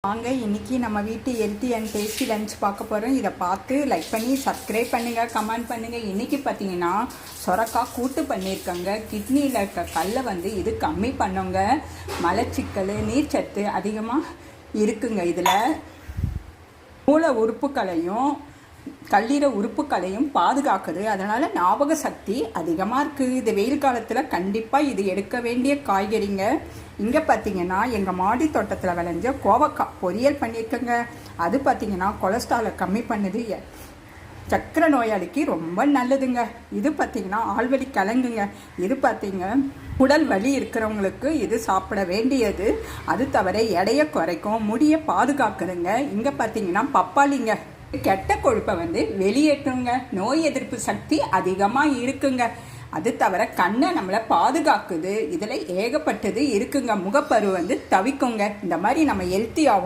வாங்க இன்னைக்கு நம்ம வீட்டு ஹெல்த்தி அண்ட் டேஸ்டி லஞ்ச் பார்க்க போகிறோம். இதை பார்த்து லைக் பண்ணி சப்ஸ்கிரைப் பண்ணுங்கள், கமெண்ட் பண்ணுங்கள். இன்றைக்கி பார்த்தீங்கன்னா சொரக்காய் கூட்டு பண்ணியிருக்கோங்க. கிட்னியில் இருக்க கல்லை இது கம்மி பண்ணுங்க. மலச்சிக்கல், நீர்ச்சத்து அதிகமாக இருக்குங்க. இதில் மூல உறுப்புகளையும் கல்லீரல் உறுப்புகளையும் பாதுகாக்குது. அதனால் ஞாபக சக்தி அதிகமாக இருக்குது. இது வெயில் காலத்தில் கண்டிப்பாக இது எடுக்க வேண்டிய காய்கறிங்க. இங்கே பார்த்தீங்கன்னா எங்கள் மாடி தோட்டத்தில் விளைஞ்ச கோவக்காய் பொரியல் பண்ணியிருக்கேங்க. அது பார்த்தீங்கன்னா கொலஸ்ட்ராலை கம்மி பண்ணுது, சக்கரை நோயாளிக்கு ரொம்ப நல்லதுங்க. இது பார்த்தீங்கன்னா ஆள்வழி கிழங்குங்க. இது பார்த்தீங்க உடல் வலி இருக்கிறவங்களுக்கு இது சாப்பிட வேண்டியது. அது தவிர எடையை குறைக்கும், முடியை பாதுகாக்குதுங்க. இங்கே பார்த்தீங்கன்னா பப்பாளிங்க, கெட்ட கொழுப்பை வெளியேற்றுங்க. நோய் எதிர்ப்பு சக்தி அதிகமாக இருக்குங்க. அது தவிர கண்ணை நம்மளை பாதுகாக்குது. இதில் ஏகப்பட்டது இருக்குங்க. முகப்பரு தவிக்குங்க. இந்த மாதிரி நம்ம ஹெல்த்தியாகவும்